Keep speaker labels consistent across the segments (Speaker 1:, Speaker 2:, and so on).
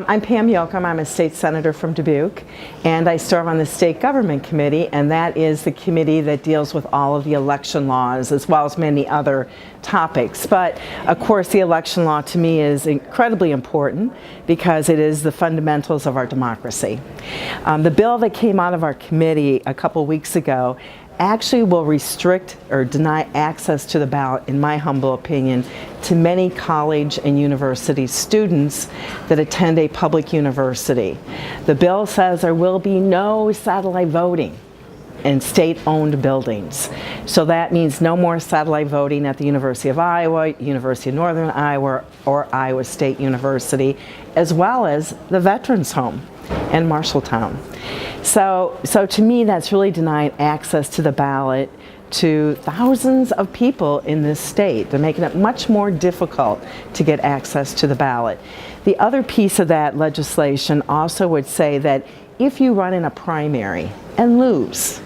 Speaker 1: I'm Pam Yoakum. I'm a state senator from Dubuque, and I serve on the state government committee, and that is the committee that deals with all of the election laws as well as many other topics. But of course the election law to me is incredibly important because it is the fundamentals of our democracy. The bill that came out of our committee a couple weeks ago actually will restrict or deny access to the ballot, in my humble opinion, to many college and university students that attend a public university. The bill says there will be no satellite voting in state-owned buildings. So that means no more satellite voting at the University of Iowa, University of Northern Iowa, or Iowa State University, as well as the Veterans Home and Marshalltown. So to me, that's really denying access to the ballot to thousands of people in this state. They're making it much more difficult to get access to the ballot. The other piece of that legislation also would say that if you run in a primary and lose,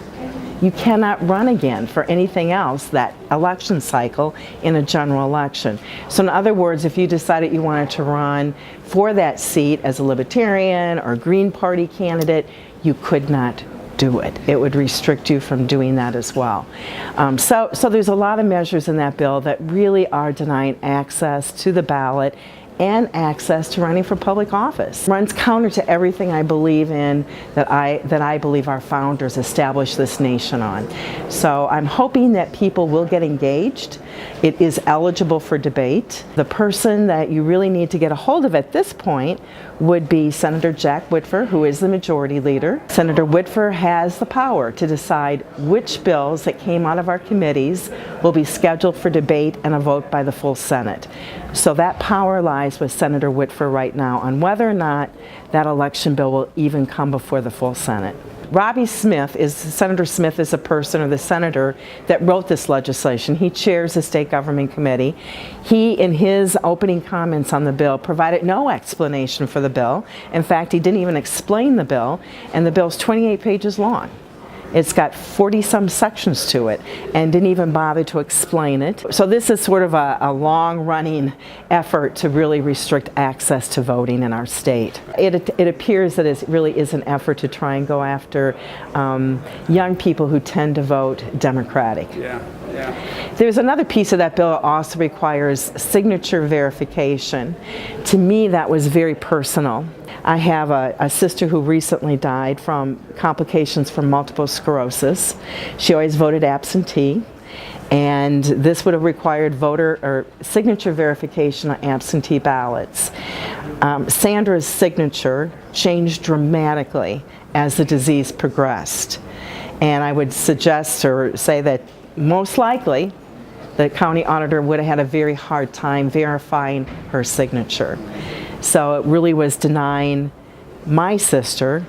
Speaker 1: you cannot run again for anything else that election cycle in a general election. So in other words, if you decided you wanted to run for that seat as a Libertarian or Green Party candidate, you could not do it. It would restrict you from doing that as well. So there's a lot of measures in that bill that really are denying access to the ballot and access to running for public office. Runs counter to everything I believe in, that I believe our founders established this nation on. So I'm hoping that people will get engaged. It is eligible for debate. The person that you really need to get a hold of at this point would be Senator Jack Whitver, who is the majority leader. Senator Whitver has the power to decide which bills that came out of our committees will be scheduled for debate and a vote by the full Senate. So that power lies with Senator Whitver right now on whether or not that election bill will even come before the full Senate. Senator Smith is a person, or the senator, that wrote this legislation. He chairs the state government committee. He, in his opening comments on the bill, provided no explanation for the bill. In fact, he didn't even explain the bill, and the bill's 28 pages long. It's got 40-some sections to it and didn't even bother to explain it. So this is sort of a long-running effort to really restrict access to voting in our state. It appears that it really is an effort to try and go after young people who tend to vote Democratic. Yeah. There's another piece of that bill that also requires signature verification. To me, that was very personal. I have a sister who recently died from complications from multiple sclerosis. She always voted absentee, and this would have required voter or signature verification on absentee ballots. Sandra's signature changed dramatically as the disease progressed, and I would suggest or say that most likely the county auditor would have had a very hard time verifying her signature. So it really was denying my sister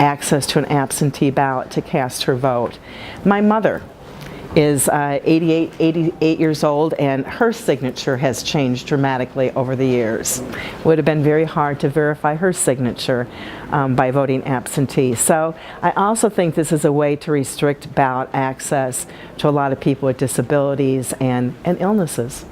Speaker 1: access to an absentee ballot to cast her vote. My mother is 88 years old, and her signature has changed dramatically over the years. It would have been very hard to verify her signature by voting absentee. So I also think this is a way to restrict ballot access to a lot of people with disabilities and illnesses.